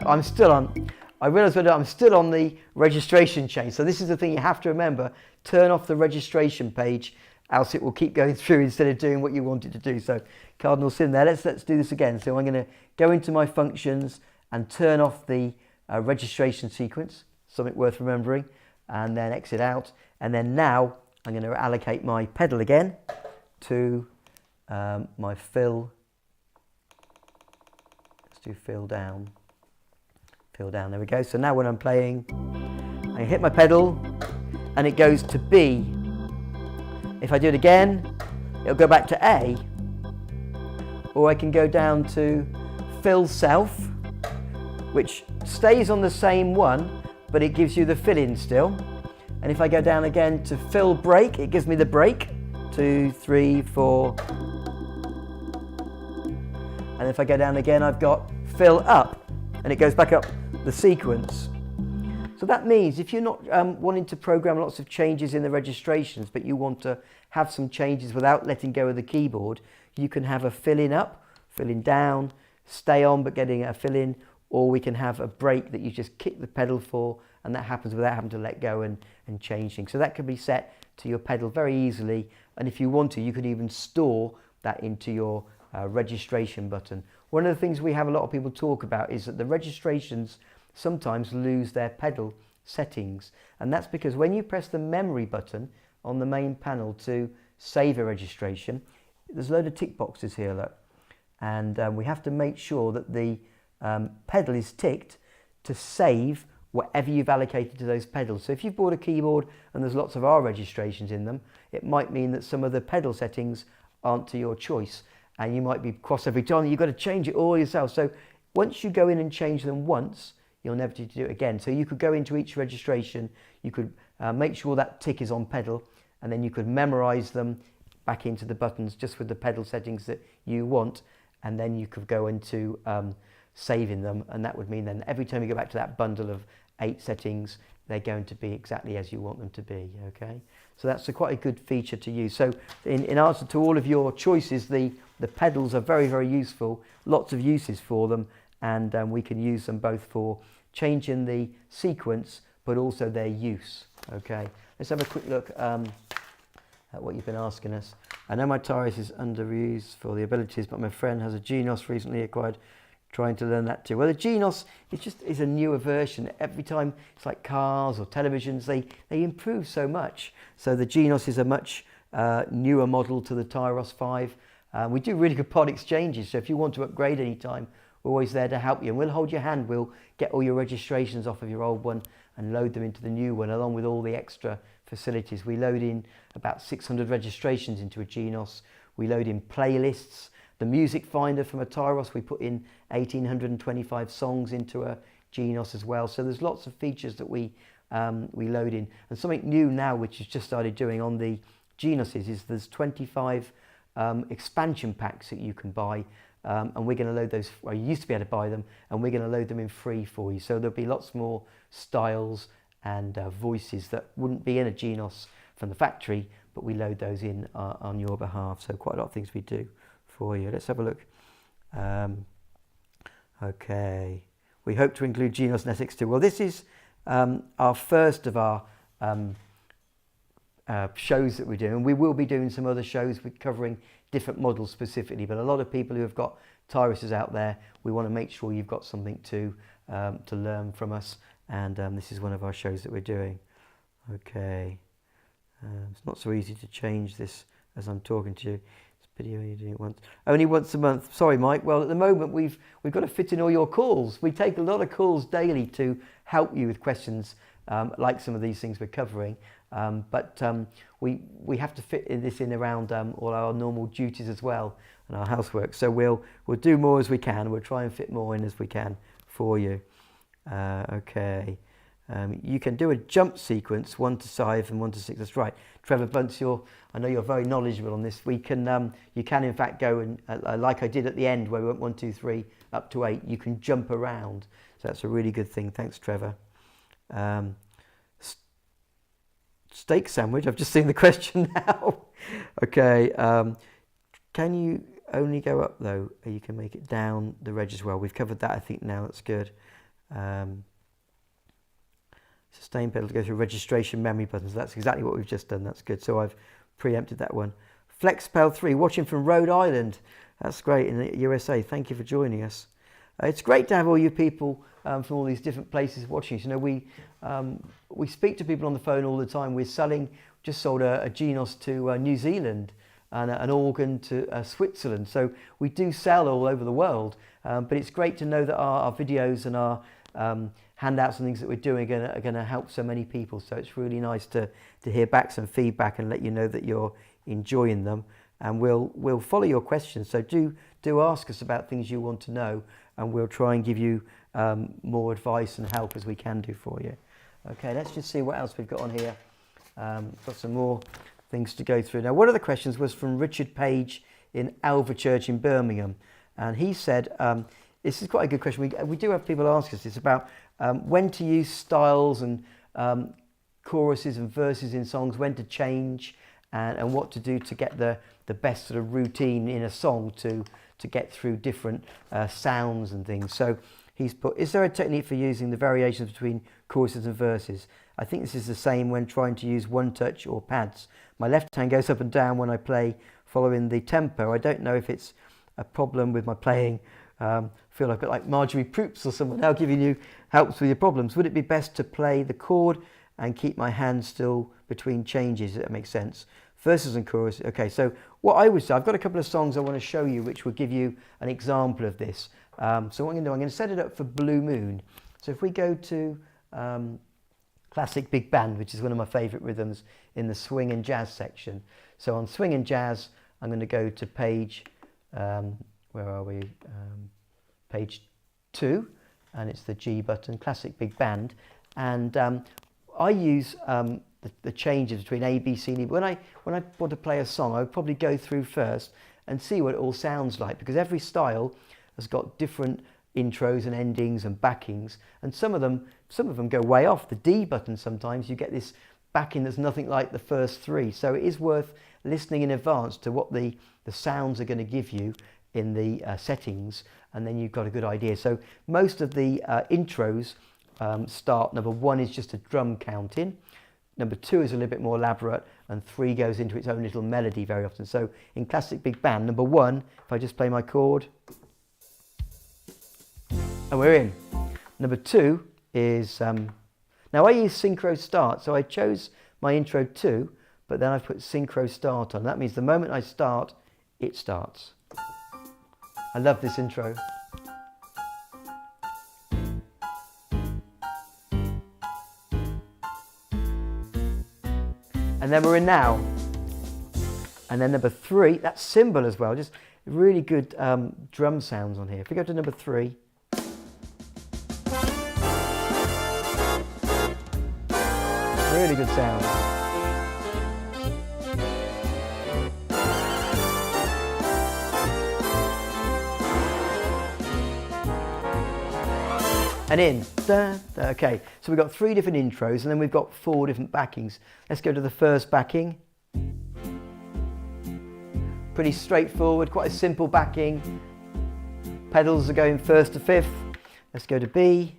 I'm still on. I realise I'm still on the registration chain. So this is the thing you have to remember: turn off the registration page, else it will keep going through instead of doing what you want it to do. So cardinal sin there. Let's do this again. So I'm going to go into my functions and turn off the registration sequence. Something worth remembering, and then exit out, and then now I'm going to allocate my pedal again to my fill. Let's do fill down, there we go. So now when I'm playing, I hit my pedal and it goes to B. If I do it again, it'll go back to A, or I can go down to fill self, which stays on the same one, but it gives you the fill-in still. And if I go down again to fill break, it gives me the break. 2, 3, 4. And if I go down again, I've got fill up, and it goes back up the sequence. So that means if you're not wanting to program lots of changes in the registrations, but you want to have some changes without letting go of the keyboard, you can have a fill-in up, fill-in down, stay on but getting a fill-in, or we can have a break that you just kick the pedal for, and that happens without having to let go and change things. So that can be set to your pedal very easily, and if you want to, you could even store that into your registration button. One of the things we have a lot of people talk about is that the registrations sometimes lose their pedal settings, and that's because when you press the memory button on the main panel to save a registration, there's a load of tick boxes here, look, and we have to make sure that the pedal is ticked to save whatever you've allocated to those pedals. So if you've bought a keyboard and there's lots of R registrations in them, it might mean that some of the pedal settings aren't to your choice, and you might be cross every time. You've got to change it all yourself. So once you go in and change them once, you'll never need to do it again. So you could go into each registration, you could make sure that tick is on pedal, and then you could memorize them back into the buttons just with the pedal settings that you want, and then you could go into saving them, and that would mean then every time you go back to that bundle of 8 settings, they're going to be exactly as you want them to be. Okay, so that's quite a good feature to use. So in answer to all of your choices, the pedals are very, very useful, lots of uses for them, and we can use them both for changing the sequence but also their use. Okay, let's have a quick look at what you've been asking us. I know my Tyros is underused for the abilities, but my friend has a Genos recently acquired, trying to learn that too. Well, the Genos is a newer version. Every time, it's like cars or televisions, they improve so much. So the Genos is a much newer model to the Tyros 5. We do really good pod exchanges, so if you want to upgrade any time, we're always there to help you, and we'll hold your hand. We'll get all your registrations off of your old one and load them into the new one, along with all the extra facilities. We load in about 600 registrations into a Genos. We load in playlists. The music finder from a Tyros, we put in 1,825 songs into a Genos as well. So there's lots of features that we load in. And something new now, which has just started doing on the Genoses, is there's 25 expansion packs that you can buy. And we're going to load those, well, you used to be able to buy them, and we're going to load them in free for you. So there'll be lots more styles and voices that wouldn't be in a Genos from the factory, but we load those in on your behalf. So quite a lot of things we do for you. Let's have a look. Okay. We hope to include Genos and SX2. Well, this is our first of our shows that we're doing. We will be doing some other shows covering different models specifically, but a lot of people who have got Tyroses out there, we want to make sure you've got something to learn from us, and this is one of our shows that we're doing. Okay, it's not so easy to change this as I'm talking to you. It's a video you're doing it only once a month. Sorry, Mike. Well, at the moment we've got to fit in all your calls. We take a lot of calls daily to help you with questions like some of these things we're covering. But we have to fit this in around all our normal duties as well and our housework. So we'll do more as we can. We'll try and fit more in as we can for you. Okay. You can do a jump sequence 1 to 5 and 1 to 6. That's right, Trevor Bunce. I know you're very knowledgeable on this. You can in fact go and like I did at the end where we went 1, 2, 3 up to 8. You can jump around. So that's a really good thing. Thanks, Trevor. Steak sandwich. I've just seen the question now. Okay. Can you only go up though? You can make it down the reg as well. We've covered that. I think now that's good. Sustain pedal to go through registration memory buttons. That's exactly what we've just done. That's good. So I've preempted that one. FlexPal 3 watching from Rhode Island. That's great in the USA. Thank you for joining us. It's great to have all you people from all these different places watching. You know, we speak to people on the phone all the time. Just sold a Genos to New Zealand and an organ to Switzerland. So we do sell all over the world. But it's great to know that our videos and our handouts and things that we're doing are going to help so many people. So it's really nice to hear back some feedback and let you know that you're enjoying them. And we'll follow your questions. So do ask us about things you want to know, and we'll try and give you more advice and help as we can do for you. Okay, let's just see what else we've got on here. Got some more things to go through. Now, one of the questions was from Richard Page in Alverchurch in Birmingham, and he said, this is quite a good question. We do have people ask us this about when to use styles and choruses and verses in songs, when to change, and what to do to get the best sort of routine in a song to get through different sounds and things. So he's put, is there a technique for using the variations between choruses and verses? I think this is the same when trying to use one touch or pads. My left hand goes up and down when I play following the tempo. I don't know if it's a problem with my playing. Feel like a bit like Marjorie Proops or someone now giving you helps with your problems. Would it be best to play the chord and keep my hand still between changes? If that makes sense. Verses and chorus. Okay, so what I would say, I've got a couple of songs I want to show you which will give you an example of this. So what I'm going to do, I'm going to set it up for Blue Moon. So if we go to Classic Big Band, which is one of my favourite rhythms in the swing and jazz section. So on swing and jazz, I'm going to go to page, where are we? Page 2, and it's the G button, Classic Big Band. And I use the changes between A, B, C, and E. When I want to play a song, I would probably go through first and see what it all sounds like, because every style has got different intros and endings and backings, and some of them go way off. The D button, sometimes you get this backing that's nothing like the first 3. So it is worth listening in advance to what the sounds are going to give you in the settings, and then you've got a good idea. So most of the intros start, number 1 is just a drum counting, number 2 is a little bit more elaborate, and 3 goes into its own little melody very often. So in Classic Big Band, number 1, if I just play my chord, and we're in. Number 2 is, now I use synchro start, so I chose my intro 2, but then I've put synchro start on. That means the moment I start, it starts. I love this intro. And then we're in now. And then number 3, that's cymbal as well, just really good drum sounds on here. If we go to number 3. Really good sound. And in. Okay, so we've got 3 different intros and then we've got 4 different backings. Let's go to the first backing. Pretty straightforward, quite a simple backing. Pedals are going 1st to 5th. Let's go to B.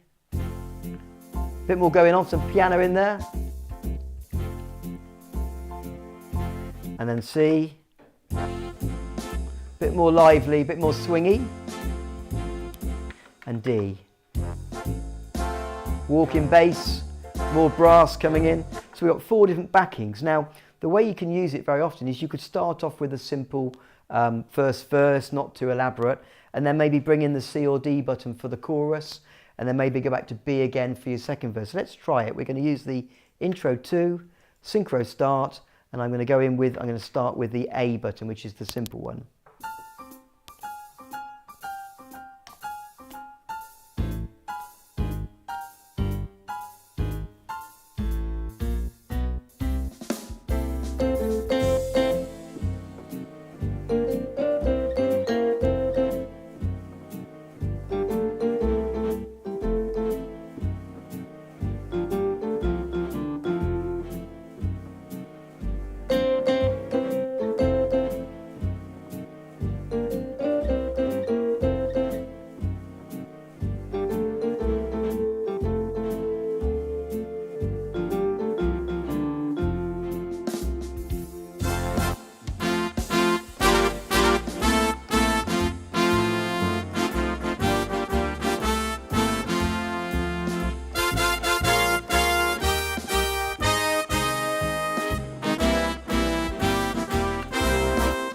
Bit more going on, some piano in there. And then C. Bit more lively, bit more swingy. And D. Walking bass, more brass coming in. So we've got 4 different backings. Now, the way you can use it very often is you could start off with a simple first verse, not too elaborate, and then maybe bring in the C or D button for the chorus, and then maybe go back to B again for your second verse. So let's try it. We're going to use the intro 2, synchro start, and I'm going to start with the A button, which is the simple one.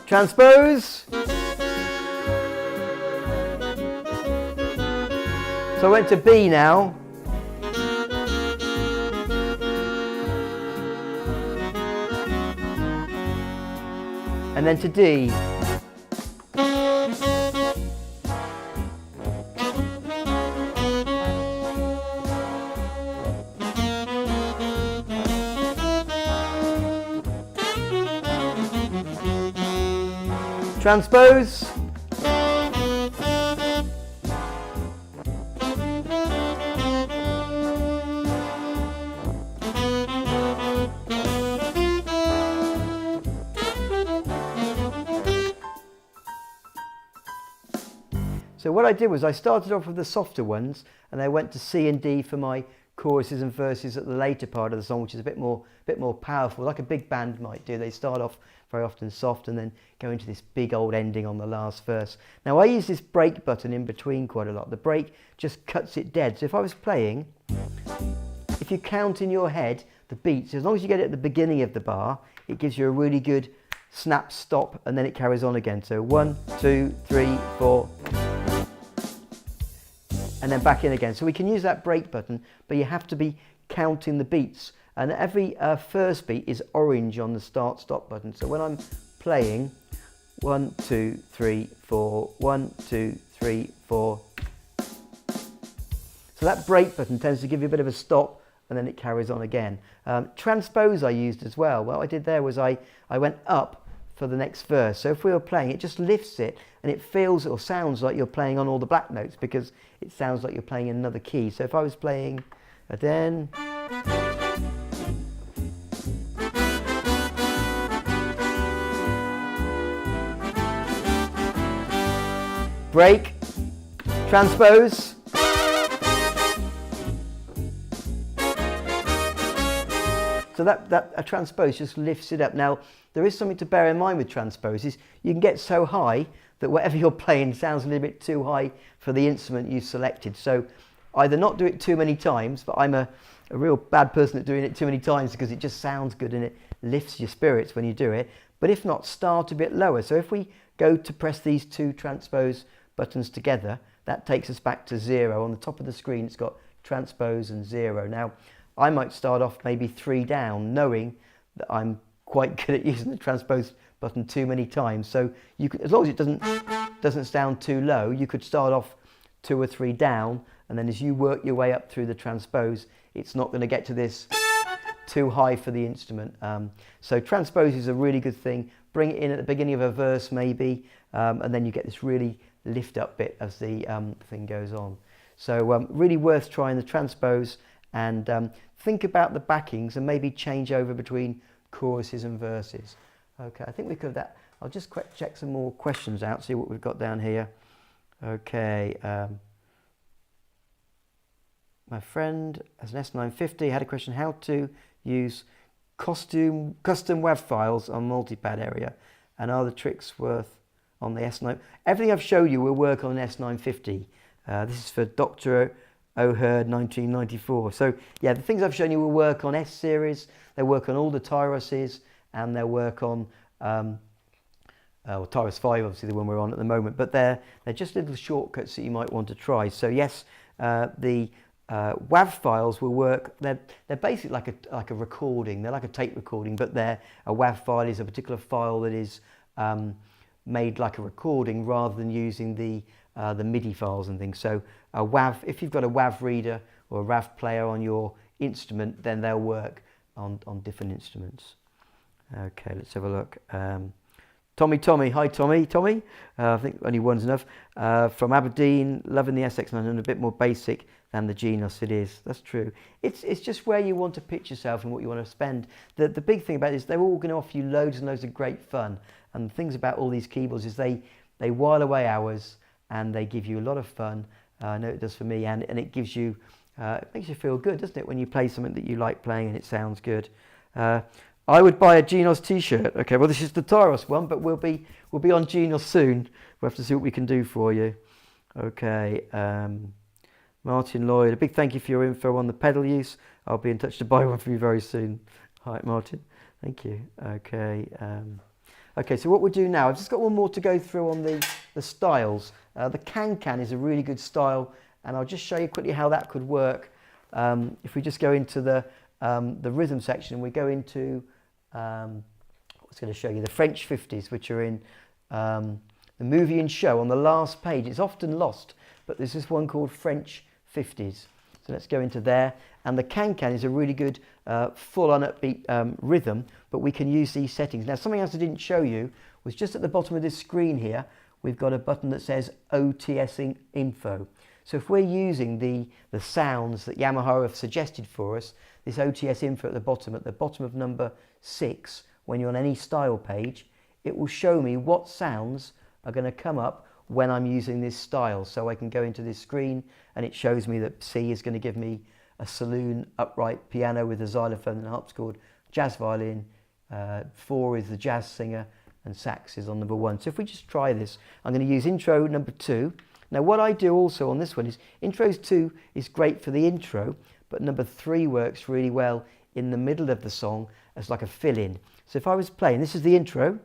Transpose. So I went to B now. And then to D. Transpose. So what I did was I started off with the softer ones and I went to C and D for my choruses and verses at the later part of the song, which is a bit more powerful, like a big band might do. They start off very often soft and then go into this big old ending on the last verse. Now I use this break button in between quite a lot. The break just cuts it dead. So if I was playing, if you count in your head the beats, as long as you get it at the beginning of the bar, it gives you a really good snap stop and then it carries on again. So 1, 2, 3, 4. And then back in again. So we can use that break button, but you have to be counting the beats. And every first beat is orange on the start stop button. So when I'm playing 1, 2, 3, 4, 1, 2, 3, 4. So that break button tends to give you a bit of a stop and then it carries on again. Transpose I used as well. What I did there was I went up for the next verse. So if we were playing, it just lifts it and it feels or sounds like you're playing on all the black notes because it sounds like you're playing in another key. So if I was playing a then, break, transpose, so that a transpose just lifts it up. Now there is something to bear in mind with transposes. You can get so high that whatever you're playing sounds a little bit too high for the instrument you selected. So either not do it too many times, but I'm a real bad person at doing it too many times because it just sounds good and it lifts your spirits when you do it. But if not, start a bit lower. So if we go to press these 2 transpose buttons together, that takes us back to 0. On the top of the screen it's got transpose and 0. Now I might start off maybe 3 down, knowing that I'm quite good at using the transpose button too many times. So you could, as long as it doesn't sound too low, you could start off 2 or 3 down, and then as you work your way up through the transpose, it's not going to get to this too high for the instrument. So transpose is a really good thing. Bring it in at the beginning of a verse maybe, and then you get this really lift up bit as the thing goes on. So really worth trying the transpose, and think about the backings and maybe change over between choruses and verses. Okay, I think we could that. I'll just check some more questions out, see what we've got down here. Okay, my friend has an S950, had a question how to use custom WAV files on multipad area, and are the tricks worth on the S9? Everything I've showed you will work on an S950. This is for Dr. O'Herd 1994. So yeah, the things I've shown you will work on S series, they work on all the Tyroses, and they'll work on Tyros 5, obviously the one we're on at the moment, but they're just little shortcuts that you might want to try. So yes, the WAV files will work. They're basically like a recording. They're like a tape recording, but a WAV file is a particular file that is made like a recording rather than using the MIDI files and things. So a WAV, if you've got a WAV reader or a WAV player on your instrument, then they'll work on different instruments. Okay, let's have a look. Tommy, hi Tommy. I think only one's enough. From Aberdeen, loving the SX900, a bit more basic than the Genos. It is, that's true. It's just where you want to pitch yourself and what you want to spend. The big thing about it is they're all going to offer you loads and loads of great fun. And the things about all these keyboards is they while away hours and they give you a lot of fun. I know it does for me, and it gives you, it makes you feel good, doesn't it, when you play something that you like playing and it sounds good. I would buy a Genos t-shirt. Okay, well this is the Tyros one, but we'll be on Genos soon. We'll have to see what we can do for you. Okay, Martin Lloyd, a big thank you for your info on the pedal use. I'll be in touch to buy one from you very soon. Hi Martin, thank you. Okay, okay, so what we'll do now, I've just got one more to go through on the styles. The can is a really good style, and I'll just show you quickly how that could work. If we just go into the rhythm section, we go into I was going to show you the French 50s, which are in the movie and show on the last page. It's often lost, but there's this one called French 50s. So let's go into there. And the can is a really good full-on upbeat rhythm, but we can use these settings. Now, something else I didn't show you was just at the bottom of this screen here, we've got a button that says OTS info. So if we're using the sounds that Yamaha have suggested for us, this OTS info at the bottom of number 6, when you're on any style page, it will show me what sounds are going to come up when I'm using this style. So I can go into this screen and it shows me that C is going to give me a saloon upright piano with a xylophone and harpsichord, jazz violin, 4 is the jazz singer, and sax is on number 1. So if we just try this, I'm going to use intro number 2. Now what I do also on this one is intros 2 is great for the intro, but number 3 works really well in the middle of the song as like a fill-in. So if I was playing, this is the intro.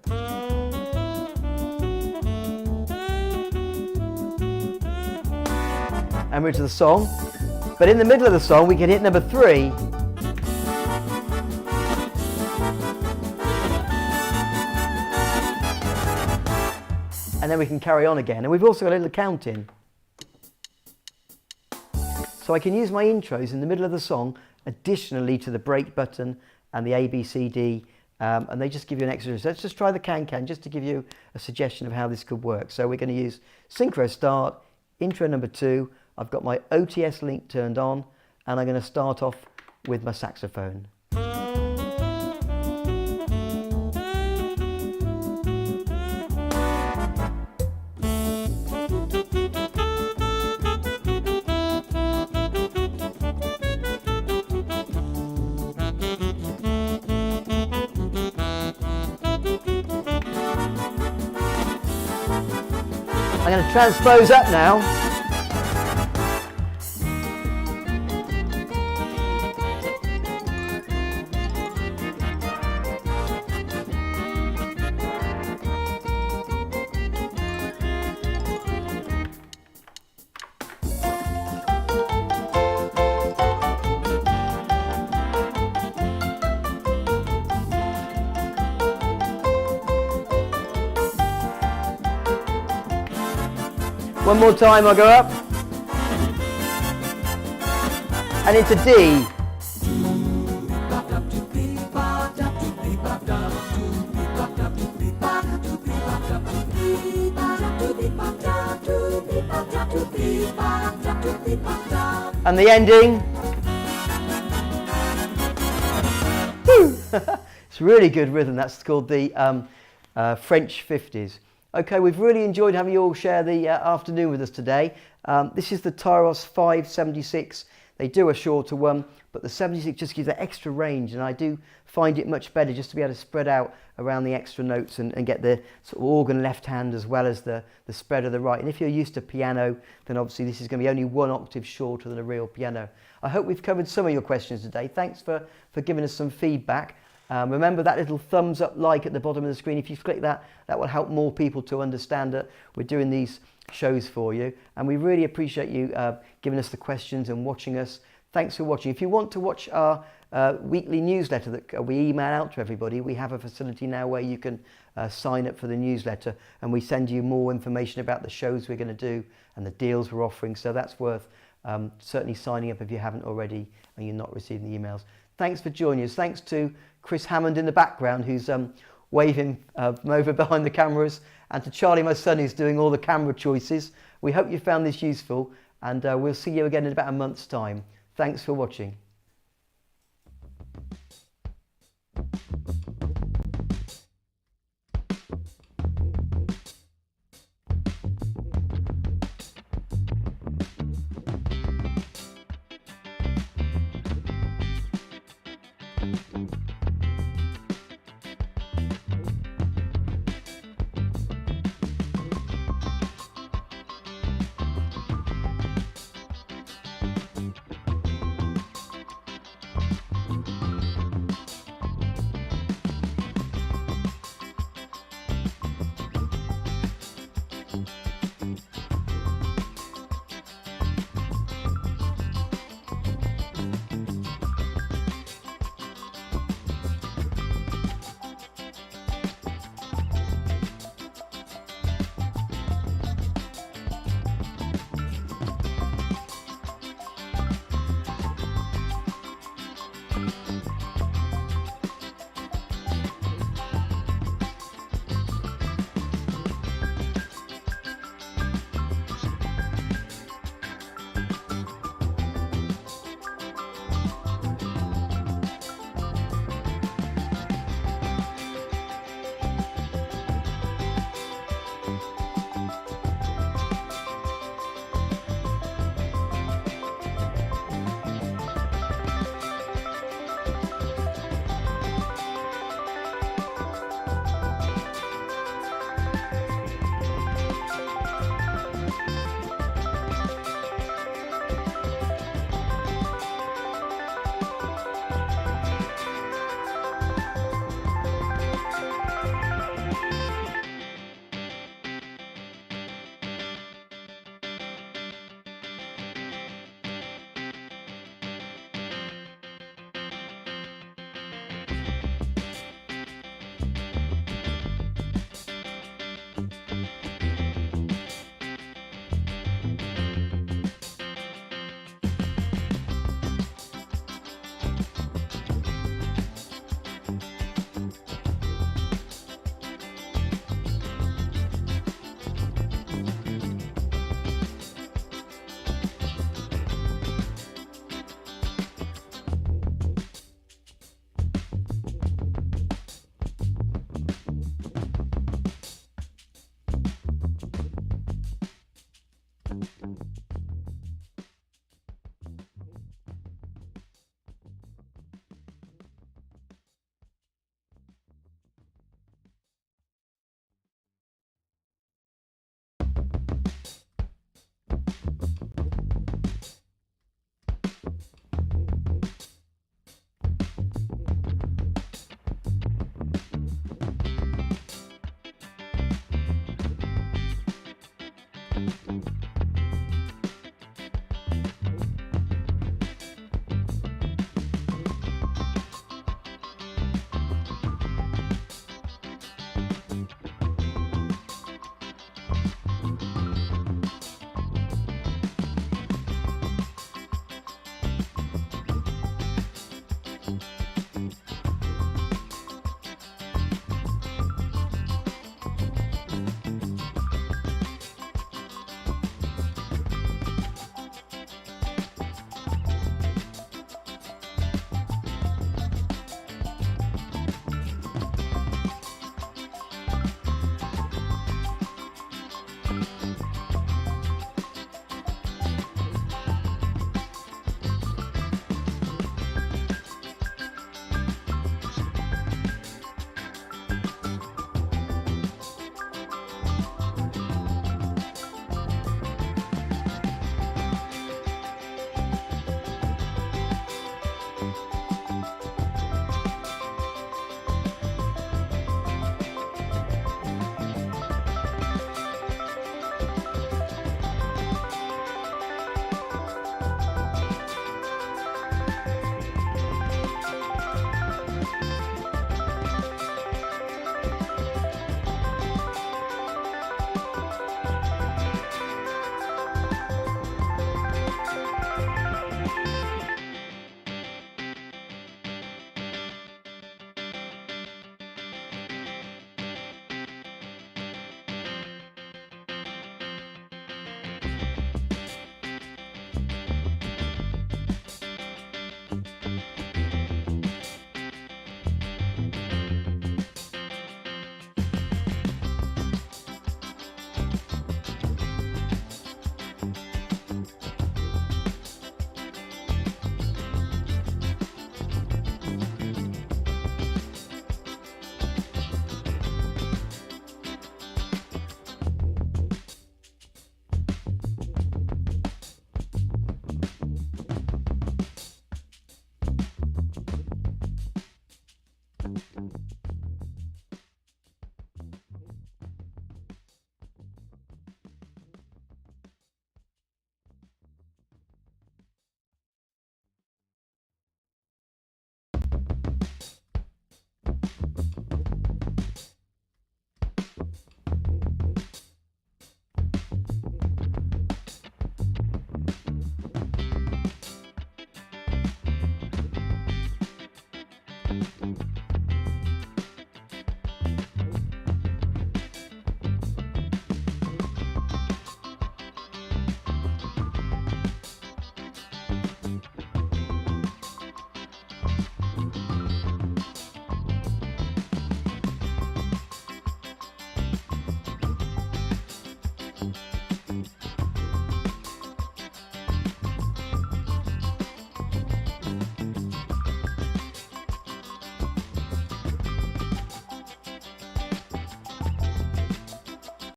And we're to the song. But in the middle of the song, we can hit number 3. And then we can carry on again. And we've also got a little counting. So I can use my intros in the middle of the song additionally to the break button and the A, B, C, D, and they just give you an extra. So let's just try the can just to give you a suggestion of how this could work. So we're going to use synchro start, intro number 2. I've got my OTS link turned on, and I'm going to start off with my saxophone. I'm going to transpose up now. One more time, I'll go up. And into D. And the ending. It's really good rhythm. That's called the French 50s. Okay, we've really enjoyed having you all share the afternoon with us today. This is the Tyros 576. They do a shorter one, but the 76 just gives that extra range, and I do find it much better just to be able to spread out around the extra notes and get the sort of organ left hand as well as the spread of the right. And if you're used to piano, then obviously this is going to be only 1 octave shorter than a real piano. I hope we've covered some of your questions today. Thanks for giving us some feedback. Remember that little thumbs up like at the bottom of the screen. If you click that, that will help more people to understand that we're doing these shows for you. And we really appreciate you giving us the questions and watching us. Thanks for watching. If you want to watch our weekly newsletter that we email out to everybody, we have a facility now where you can sign up for the newsletter, and we send you more information about the shows we're going to do and the deals we're offering. So that's worth certainly signing up if you haven't already and you're not receiving the emails. Thanks for joining us. Thanks to Chris Hammond in the background, who's waving from over behind the cameras, and to Charlie, my son, who's doing all the camera choices. We hope you found this useful, and we'll see you again in about a month's time. Thanks for watching.